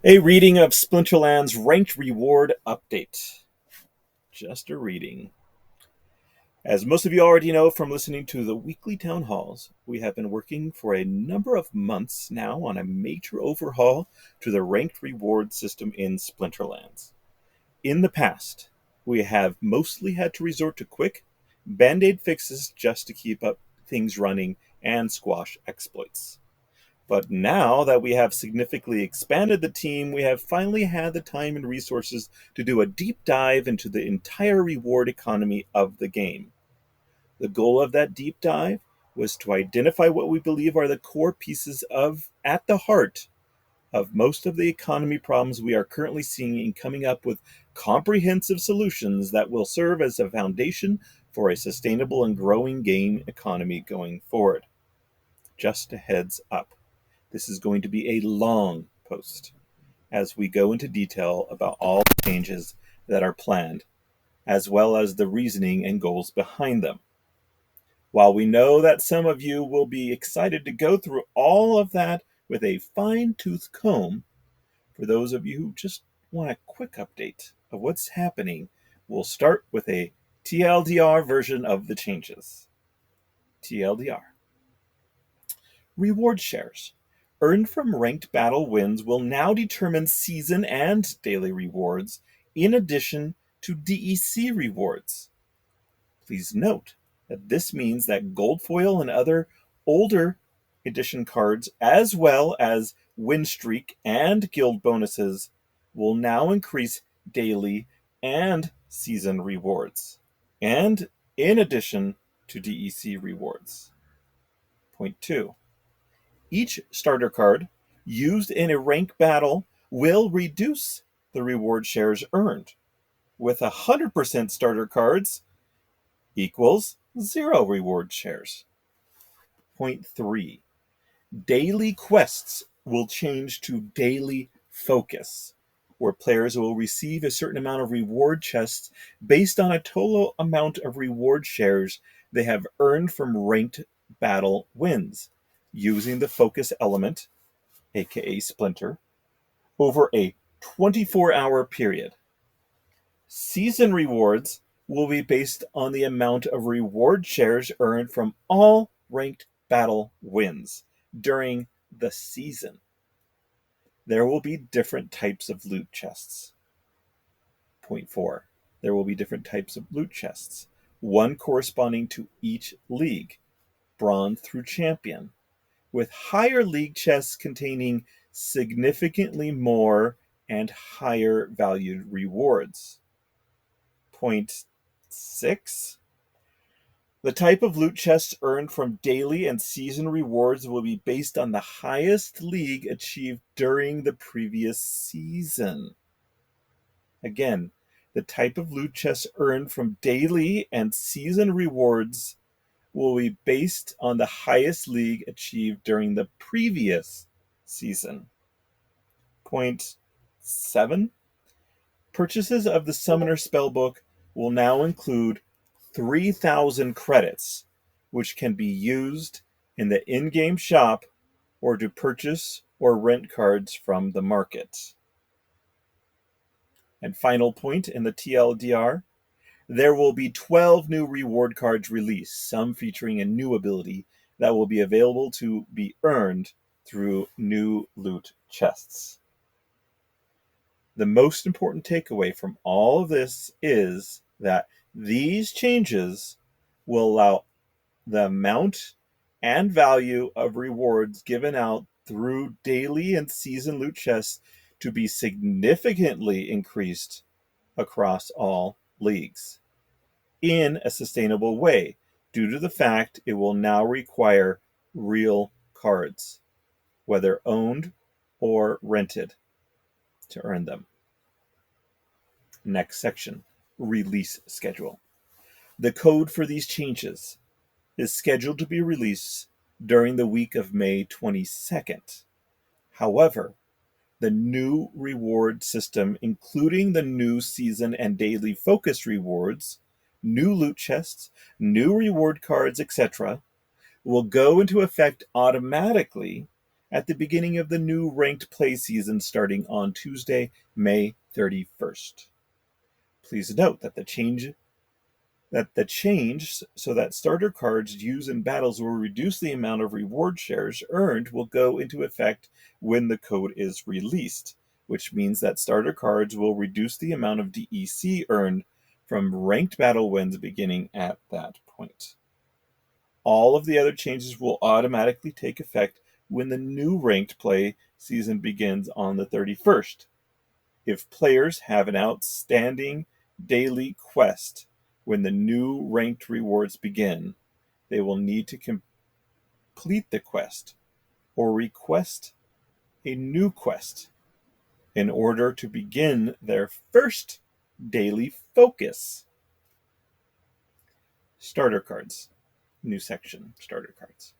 A reading of Splinterlands Ranked Reward Update. Just a reading. As most of you already know from listening to the weekly town halls, we have been working for a number of months now on a major overhaul to the ranked reward system in Splinterlands. In the past, we have mostly had to resort to quick, band-aid fixes just to keep up things running and squash exploits. But now that we have significantly expanded the team, we have finally had the time and resources to do a deep dive into the entire reward economy of the game. The goal of that deep dive was to identify what we believe are the core pieces at the heart of most of the economy problems we are currently seeing and coming up with comprehensive solutions that will serve as a foundation for a sustainable and growing game economy going forward. Just a heads up. This is going to be a long post as we go into detail about all the changes that are planned, as well as the reasoning and goals behind them. While we know that some of you will be excited to go through all of that with a fine-tooth comb, for those of you who just want a quick update of what's happening, we'll start with a TLDR version of the changes. TLDR. Reward shares earned from ranked battle wins will now determine season and daily rewards, in addition to DEC rewards. Please note that this means that gold foil and other older edition cards, as well as win streak and guild bonuses, will now increase daily and season rewards, and in addition to DEC rewards. Point 2. Each starter card used in a rank battle will reduce the reward shares earned, with 100% starter cards equals 0 reward shares. Point 3. Daily quests will change to daily focus, where players will receive a certain amount of reward chests based on a total amount of reward shares they have earned from ranked battle wins, using the focus element, aka Splinter, over a 24-hour period. Season rewards will be based on the amount of reward shares earned from all ranked battle wins during the season. There will be different types of loot chests. Point 4. There will be different types of loot chests, one corresponding to each league, bronze through champion, with higher league chests containing significantly more and higher valued rewards. Point 6. The type of loot chests earned from daily and season rewards will be based on the highest league achieved during the previous season. Again, the type of loot chests earned from daily and season rewards will be based on the highest league achieved during the previous season. Point 7. Purchases of the Summoner Spellbook will now include 3,000 credits, which can be used in the in-game shop or to purchase or rent cards from the market. And final point in the TLDR, there will be 12 new reward cards released, some featuring a new ability that will be available to be earned through new loot chests. The most important takeaway from all of this is that these changes will allow the amount and value of rewards given out through daily and season loot chests to be significantly increased across all leagues in a sustainable way, due to the fact it will now require real cards, whether owned or rented, to earn them. Next section, release schedule. The code for these changes is scheduled to be released during the week of May 22nd. However, the new reward system, including the new season and daily focus rewards, new loot chests, new reward cards, etc., will go into effect automatically at the beginning of the new ranked play season starting on Tuesday, May 31st. Please note that the change so that starter cards used in battles will reduce the amount of reward shares earned will go into effect when the code is released, which means that starter cards will reduce the amount of DEC earned from ranked battle wins beginning at that point. All of the other changes will automatically take effect when the new ranked play season begins on the 31st. If players have an outstanding daily quest when the new ranked rewards begin, they will need to complete the quest or request a new quest in order to begin their first daily focus. Starter cards. New section, starter cards.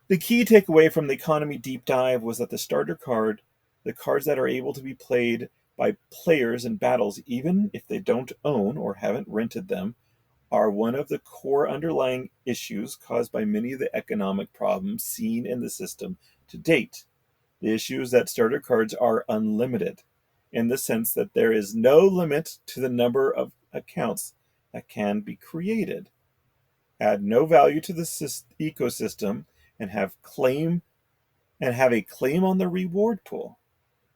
The key takeaway from the economy deep dive was that the cards that are able to be played by players in battles, even if they don't own or haven't rented them, are one of the core underlying issues caused by many of the economic problems seen in the system to date. The issue is that starter cards are unlimited, in the sense that there is no limit to the number of accounts that can be created. Add no value to the ecosystem and have a claim on the reward pool.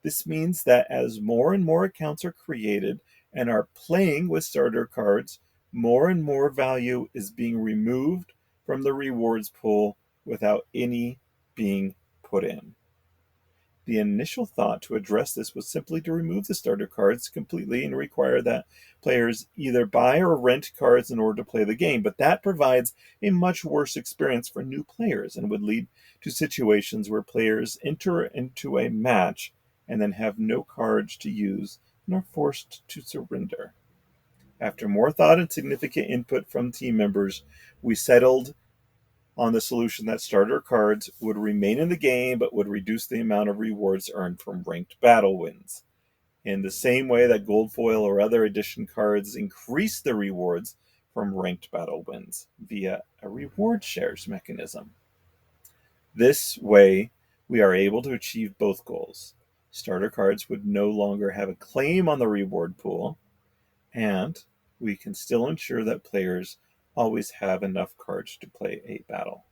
This means that as more and more accounts are created and are playing with starter cards, more and more value is being removed from the rewards pool without any being put in. The initial thought to address this was simply to remove the starter cards completely and require that players either buy or rent cards in order to play the game, but that provides a much worse experience for new players and would lead to situations where players enter into a match and then have no cards to use and are forced to surrender. After more thought and significant input from team members, we settled on the solution that starter cards would remain in the game but would reduce the amount of rewards earned from ranked battle wins. In the same way that gold foil or other edition cards increase the rewards from ranked battle wins via a reward shares mechanism. This way, we are able to achieve both goals. Starter cards would no longer have a claim on the reward pool, and we can still ensure that players always have enough cards to play a battle.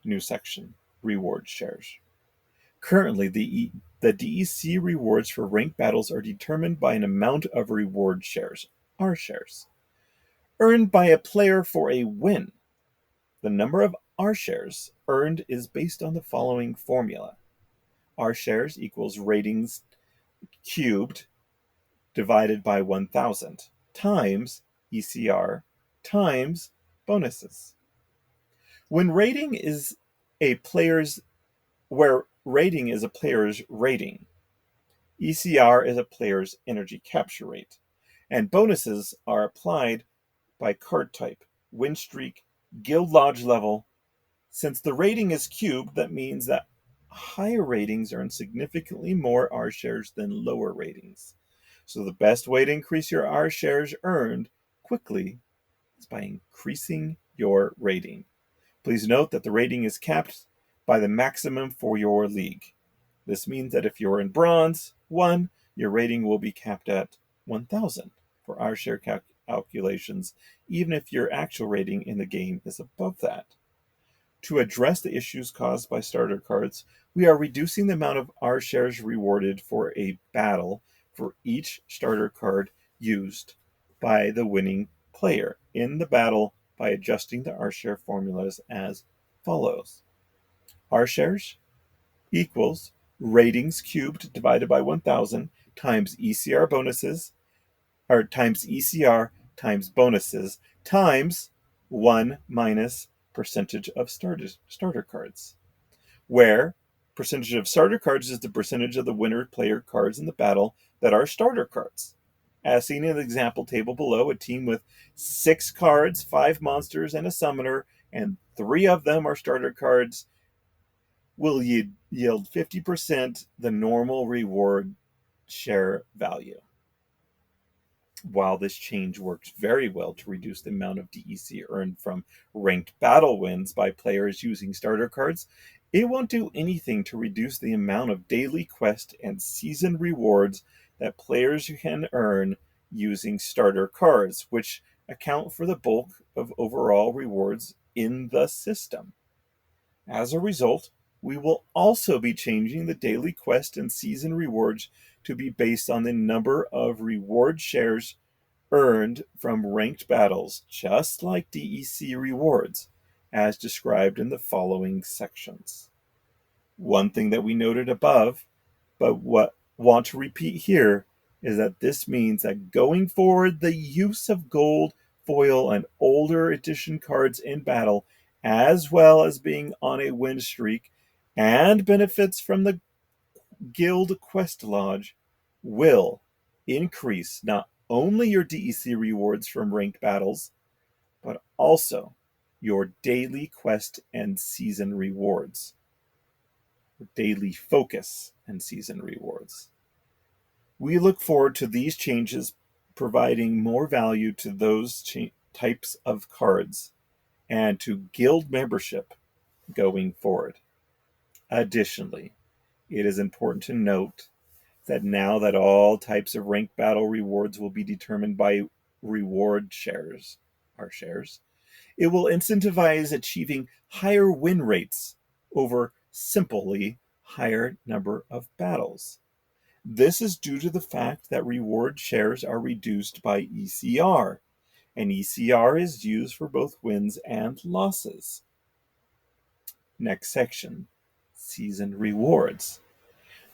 New section, reward shares. Currently, the DEC rewards for ranked battles are determined by an amount of reward shares, R shares, earned by a player for a win. The number of R shares earned is based on the following formula. R shares equals ratings cubed divided by 1,000 times ECR times bonuses. Where rating is a player's rating, ECR is a player's energy capture rate, and bonuses are applied by card type, win streak, guild lodge level. Since the rating is cubed, that means that higher ratings earn significantly more R shares than lower ratings. So the best way to increase your R shares earned quickly is by increasing your rating. Please note that the rating is capped by the maximum for your league. This means that if you're in Bronze 1, your rating will be capped at 1,000 for R share calculations, even if your actual rating in the game is above that. To address the issues caused by starter cards, we are reducing the amount of R shares rewarded for a battle for each starter card used by the winning player in the battle by adjusting the R share formulas as follows. R shares equals ratings cubed divided by 1,000 times ECR bonuses, or times ECR times bonuses times 1 minus percentage of starter cards, where percentage of starter cards is the percentage of the winner player cards in the battle that are starter cards. As seen in the example table below, a team with 6 cards, 5 monsters, and a summoner, and 3 of them are starter cards, will yield 50% the normal reward share value. While this change works very well to reduce the amount of DEC earned from ranked battle wins by players using starter cards, It won't do anything to reduce the amount of daily quest and season rewards that players can earn using starter cards, which account for the bulk of overall rewards in the system. As a result, we will also be changing the daily quest and season rewards to be based on the number of reward shares earned from ranked battles, just like DEC rewards, as described in the following sections. One thing that we noted above, but what want to repeat here, is that this means that going forward, the use of gold, foil, and older edition cards in battle, as well as being on a win streak and benefits from the Guild Quest Lodge, will increase not only your DEC rewards from ranked battles, but also your daily quest and season rewards. Daily focus and season rewards. We look forward to these changes providing more value to those types of cards and to guild membership going forward. Additionally, it is important to note that now that all types of ranked battle rewards will be determined by reward shares, our shares, it will incentivize achieving higher win rates over simply higher number of battles. This is due to the fact that reward shares are reduced by ECR, and ECR is used for both wins and losses. Next section, season rewards.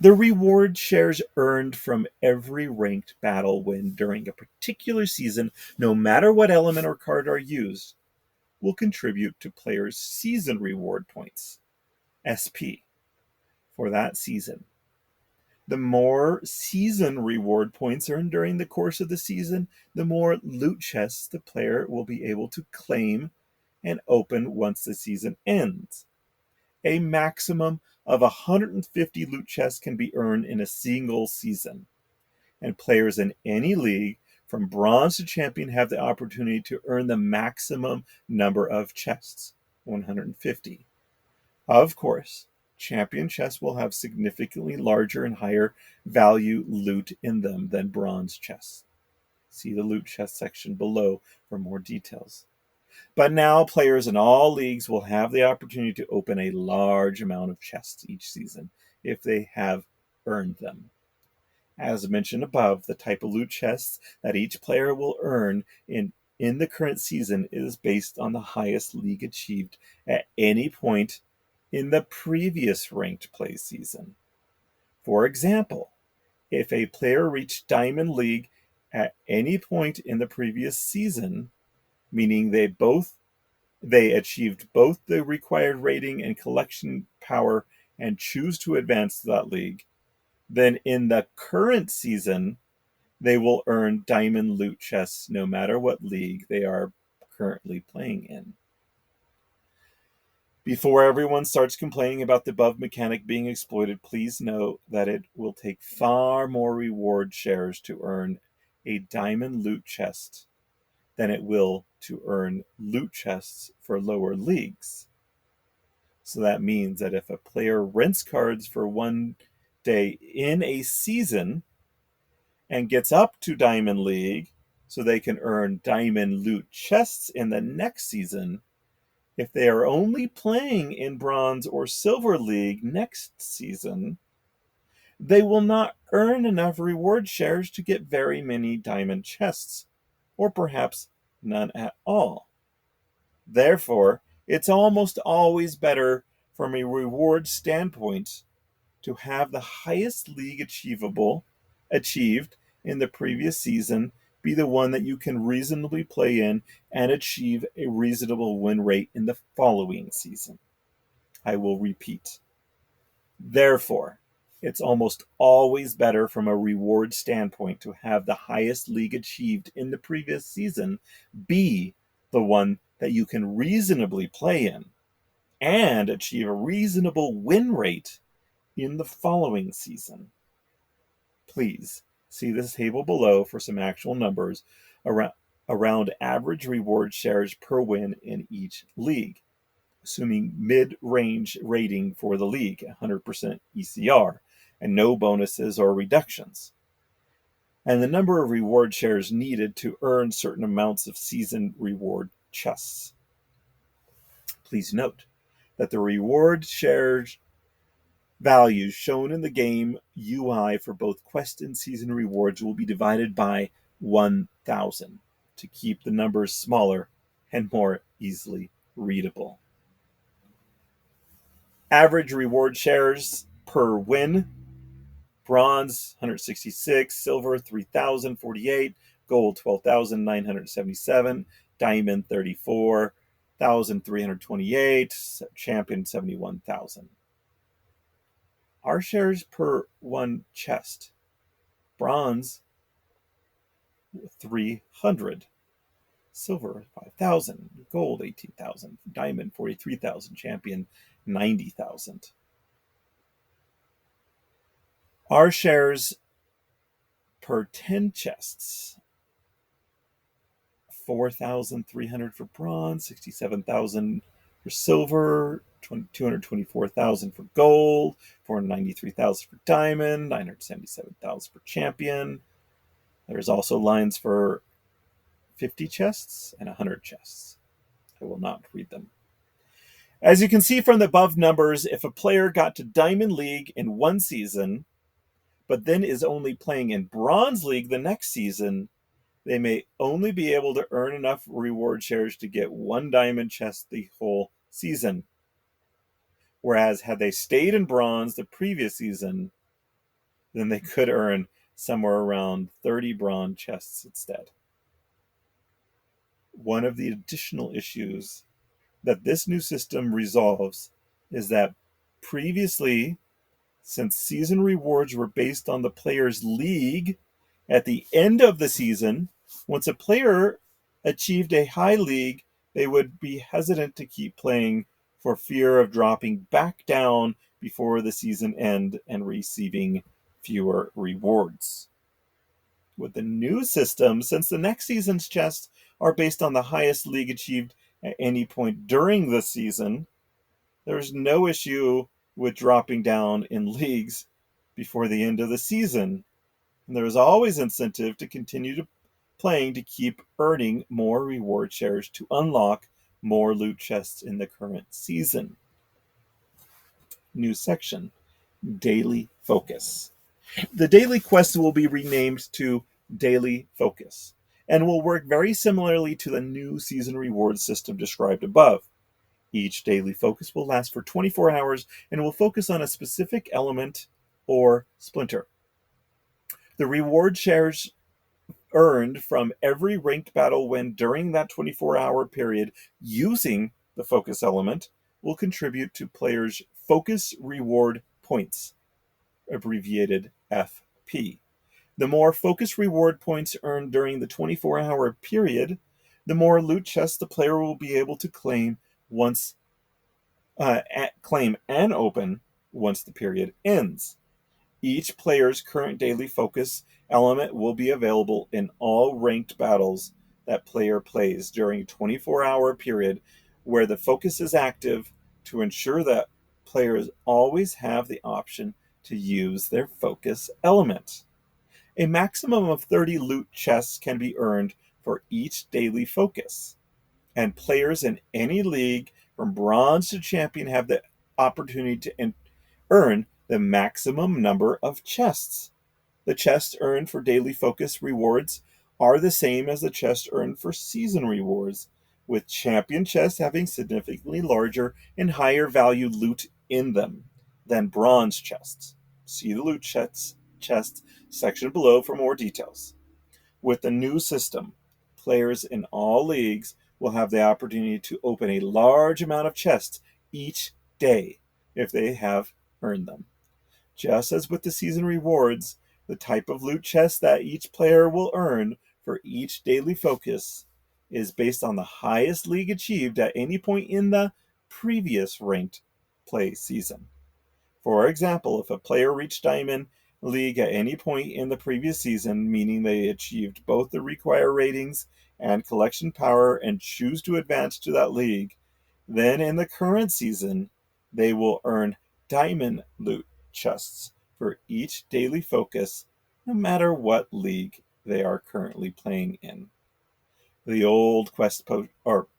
The reward shares earned from every ranked battle win during a particular season, no matter what element or card are used, will contribute to players' season reward points, SP, for that season. The more season reward points earned during the course of the season, the more loot chests the player will be able to claim and open once the season ends. A maximum of 150 loot chests can be earned in a single season, and players in any league from bronze to champion have the opportunity to earn the maximum number of chests, 150. Of course, champion chests will have significantly larger and higher value loot in them than bronze chests. See the loot chest section below for more details. But now players in all leagues will have the opportunity to open a large amount of chests each season if they have earned them. As mentioned above, the type of loot chests that each player will earn in the current season is based on the highest league achieved at any point in the previous ranked play season. For example, if a player reached Diamond League at any point in the previous season, meaning they achieved both the required rating and collection power and choose to advance to that league, then in the current season, they will earn diamond loot chests no matter what league they are currently playing in. Before everyone starts complaining about the above mechanic being exploited, please note that it will take far more reward shares to earn a diamond loot chest than it will to earn loot chests for lower leagues. So that means that if a player rents cards for one day in a season and gets up to Diamond League so they can earn diamond loot chests in the next season, if they are only playing in Bronze or Silver League next season, they will not earn enough reward shares to get very many diamond chests, or perhaps none at all. Therefore, it's almost always better from a reward standpoint to have the highest league achieved in the previous season be the one that you can reasonably play in and achieve a reasonable win rate in the following season. I will repeat. Therefore, it's almost always better from a reward standpoint to have the highest league achieved in the previous season be the one that you can reasonably play in and achieve a reasonable win rate in the following season. Please see this table below for some actual numbers around average reward shares per win in each league. assuming mid-range rating for the league, 100% ECR, and no bonuses or reductions, and the number of reward shares needed to earn certain amounts of season reward chests. Please note that the reward shares values shown in the game UI for both quest and season rewards will be divided by 1,000 to keep the numbers smaller and more easily readable. Average reward shares per win: bronze 166, silver 3,048, gold 12,977, diamond 34,328, champion 71,000. Our shares per one chest: bronze 300, silver 5,000, gold 18,000, diamond 43,000, champion 90,000. Our shares per 10 chests: 4,300 for bronze, 67,000 for silver, 224,000 for gold, 493,000 for diamond, 977,000 for champion. There's also lines for 50 chests and 100 chests. I will not read them. As you can see from the above numbers, if a player got to Diamond League in one season, but then is only playing in Bronze League the next season, they may only be able to earn enough reward shares to get one diamond chest the whole season. Whereas had they stayed in Bronze the previous season, then they could earn somewhere around 30 bronze chests instead. One of the additional issues that this new system resolves is that previously, since season rewards were based on the player's league, at the end of the season, once a player achieved a high league, they would be hesitant to keep playing for fear of dropping back down before the season end and receiving fewer rewards. With the new system, since the next season's chests are based on the highest league achieved at any point during the season, there's no issue with dropping down in leagues before the end of the season. And there is always incentive to continue playing to keep earning more reward shares to unlock more loot chests in the current season. New section: Daily Focus. The daily quests will be renamed to Daily Focus and will work very similarly to the new season reward system described above. Each daily focus will last for 24 hours and will focus on a specific element or splinter. The reward shares earned from every ranked battle win during that 24-hour period using the focus element will contribute to players' focus reward points, abbreviated FP. The more focus reward points earned during the 24-hour period, the more loot chests the player will be able to claim and open once the period ends. Each player's current daily focus element will be available in all ranked battles that player plays during a 24-hour period where the focus is active, to ensure that players always have the option to use their focus element. A maximum of 30 loot chests can be earned for each daily focus, and players in any league from bronze to champion have the opportunity to earn the maximum number of chests. The chests earned for daily focus rewards are the same as the chests earned for season rewards, with champion chests having significantly larger and higher value loot in them than bronze chests. See the loot chests section below for more details. With the new system, players in all leagues will have the opportunity to open a large amount of chests each day if they have earned them. Just as with the season rewards, the type of loot chest that each player will earn for each daily focus is based on the highest league achieved at any point in the previous ranked play season. For example, if a player reached Diamond League at any point in the previous season, meaning they achieved both the required ratings and collection power and choose to advance to that league, Then in the current season, they will earn diamond loot chests for each daily focus, no matter what league they are currently playing in. The old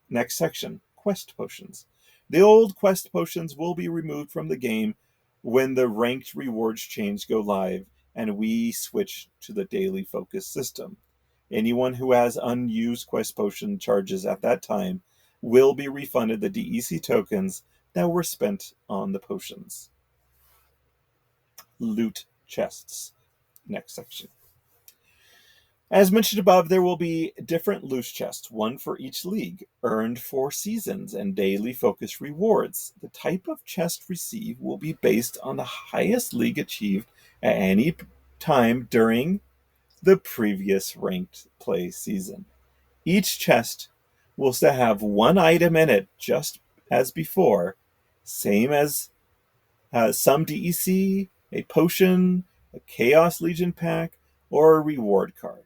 next section, quest potions. The old quest potions will be removed from the game when the ranked rewards change go live and we switch to the daily focus system. Anyone who has unused quest potion charges at that time will be refunded the DEC tokens that were spent on the potions. Loot chests. Next section. As mentioned above, there will be different loot chests, one for each league, earned for seasons and daily focus rewards. The type of chest received will be based on the highest league achieved at any time during the previous ranked play season. Each chest will still have one item in it, just as before, same as some DEC, a potion, a Chaos Legion pack, or a reward card.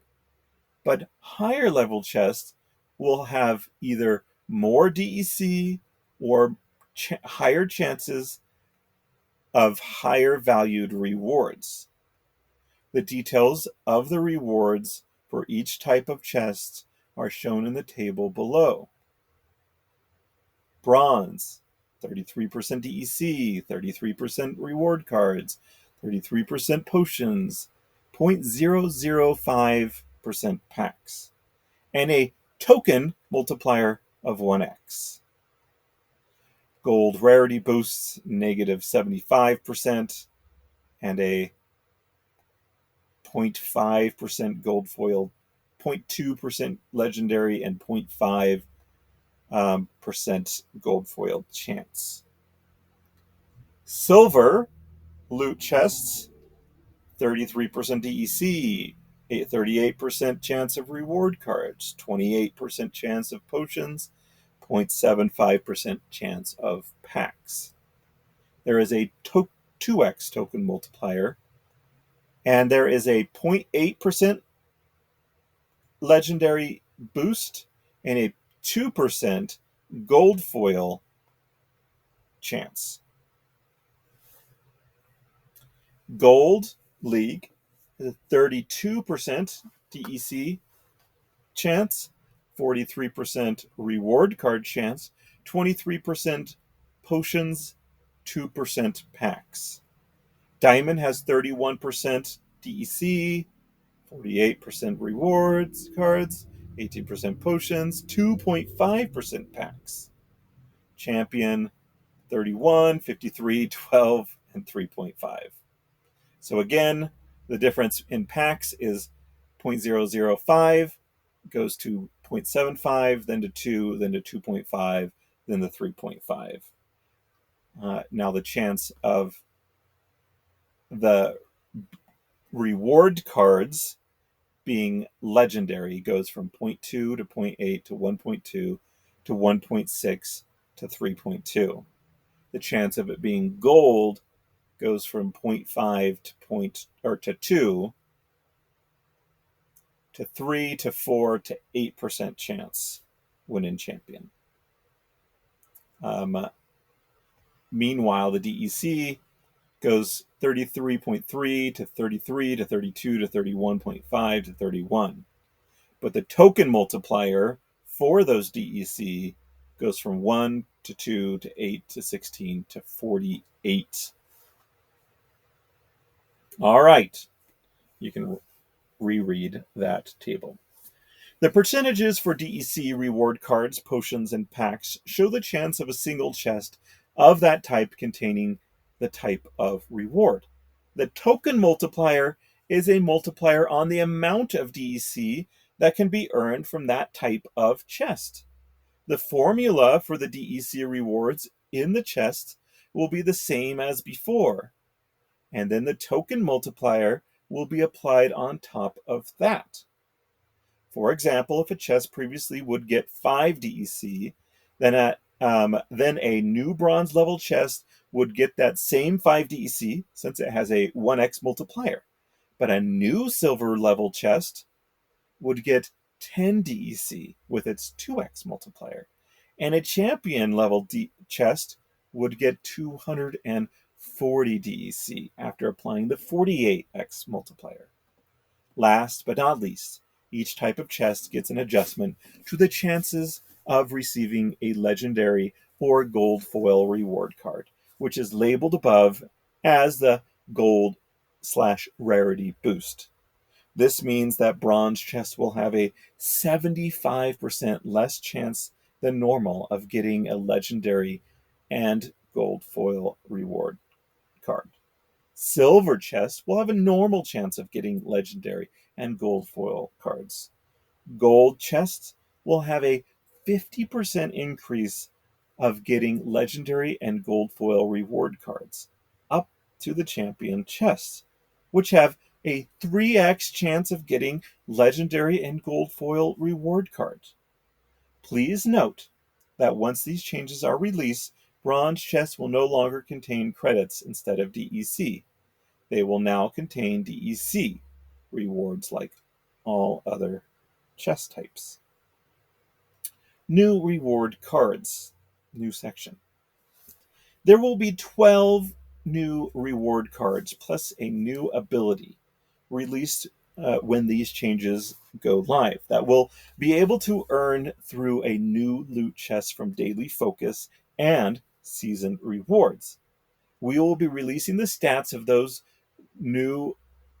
But higher level chests will have either more DEC or higher chances of higher valued rewards. The details of the rewards for each type of chest are shown in the table below. Bronze, 33% DEC, 33% reward cards, 33% potions, 0.005% packs, and a token multiplier of 1x. Gold rarity boosts negative 75% and a 0.5% gold foil, 0.2% legendary, and 0.5% gold foil chance. Silver loot chests, 33% DEC, a 38% chance of reward cards, 28% chance of potions, 0.75% chance of packs. There is a 2x token multiplier, and there is a 0.8% legendary boost and a 2% gold foil chance. Gold League is a 32% DEC chance, 43% reward card chance, 23% potions, 2% packs. Diamond has 31% DEC, 48% rewards cards, 18% potions, 2.5% packs. Champion, 31, 53, 12, and 3.5. So again, the difference in packs is 0.005 goes to 0.75, then to 2, then to 2.5, then to 3.5. Now the chance of the reward cards being legendary goes from 0.2 to 0.8 to 1.2 to 1.6 to 3.2. The chance of it being gold goes from 0.5 to 2 to 3 to 4 to 8% chance when in champion. Meanwhile, the DEC goes 33.3 to 33 to 32 to 31.5 to 31. But the token multiplier for those DEC goes from 1 to 2 to 8 to 16 to 48. All right. You can reread that table. The percentages for DEC reward cards, potions, and packs show the chance of a single chest of that type containing the type of reward. The token multiplier is a multiplier on the amount of DEC that can be earned from that type of chest. The formula for the DEC rewards in the chest will be the same as before, and then the token multiplier will be applied on top of that. For example, if a chest previously would get 5 DEC, then a new bronze level chest would get that same 5 DEC since it has a 1x multiplier. But a new silver level chest would get 10 DEC with its 2x multiplier. and a champion level chest would get 240 DEC after applying the 48x multiplier. Last but not least, each type of chest gets an adjustment to the chances of receiving a legendary or gold foil reward card, which is labeled above as the gold/rarity boost. This means that bronze chests will have a 75% less chance than normal of getting a legendary and gold foil reward card. Silver chests will have a normal chance of getting legendary and gold foil cards. Gold chests will have a 50% increase of getting legendary and gold foil reward cards, up to the champion chests, which have a 3x chance of getting legendary and gold foil reward cards. Please note that once these changes are released, bronze chests will no longer contain credits instead of DEC. They will now contain DEC rewards like all other chest types. New reward cards. New section. There will be 12 new reward cards plus a new ability released when these changes go live that will be able to earn through a new loot chest from daily focus and season rewards. We will be releasing the stats of those new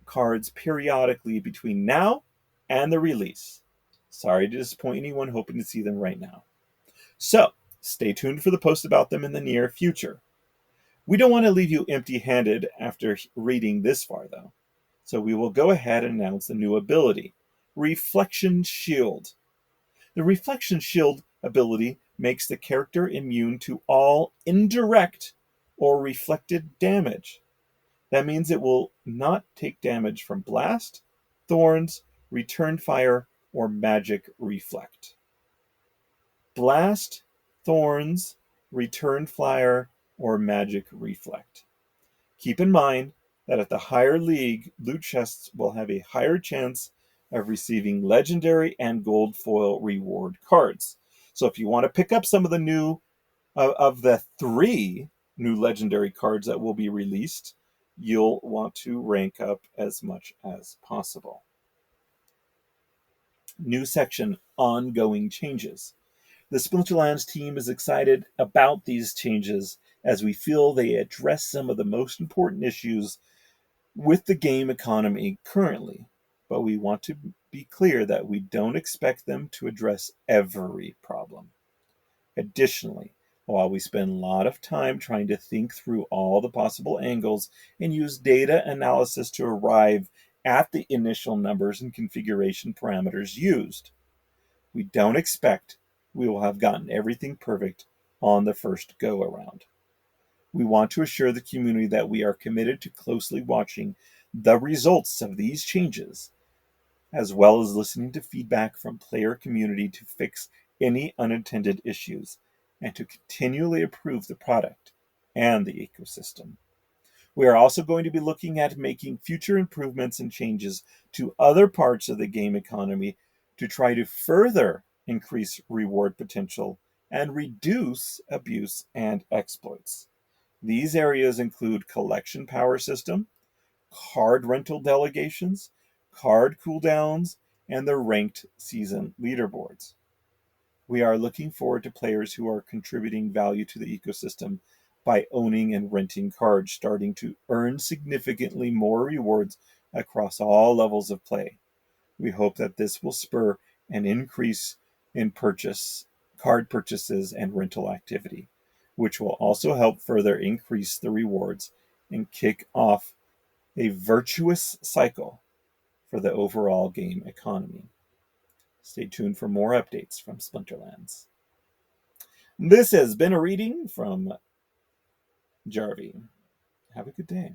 cards periodically between now and the release. Sorry to disappoint anyone hoping to see them right now. So, stay tuned for the post about them in the near future. We don't want to leave you empty-handed after reading this far, though. So we will go ahead and announce the new ability, Reflection Shield. The Reflection Shield ability makes the character immune to all indirect or reflected damage. That means it will not take damage from blast, thorns, return fire, or magic reflect. Blast, thorns, return fire, or magic reflect. Keep in mind that at the higher league, loot chests will have a higher chance of receiving legendary and gold foil reward cards. So if you want to pick up some of the new, of the 3 new legendary cards that will be released, you'll want to rank up as much as possible. New section, ongoing changes. The Splinterlands team is excited about these changes as we feel they address some of the most important issues with the game economy currently, but we want to be clear that we don't expect them to address every problem. Additionally, while we spend a lot of time trying to think through all the possible angles and use data analysis to arrive at the initial numbers and configuration parameters used, we don't expect we will have gotten everything perfect on the first go-around. We want to assure the community that we are committed to closely watching the results of these changes, as well as listening to feedback from player community to fix any unintended issues and to continually improve the product and the ecosystem. We are also going to be looking at making future improvements and changes to other parts of the game economy to try to further increase reward potential and reduce abuse and exploits. These areas include collection power system, card rental delegations, card cooldowns, and the ranked season leaderboards. We are looking forward to players who are contributing value to the ecosystem by owning and renting cards, starting to earn significantly more rewards across all levels of play. We hope that this will spur an increase in card purchases and rental activity, which will also help further increase the rewards and kick off a virtuous cycle for the overall game economy. Stay tuned for more updates from Splinterlands. This has been a reading from Jarvie. Have a good day.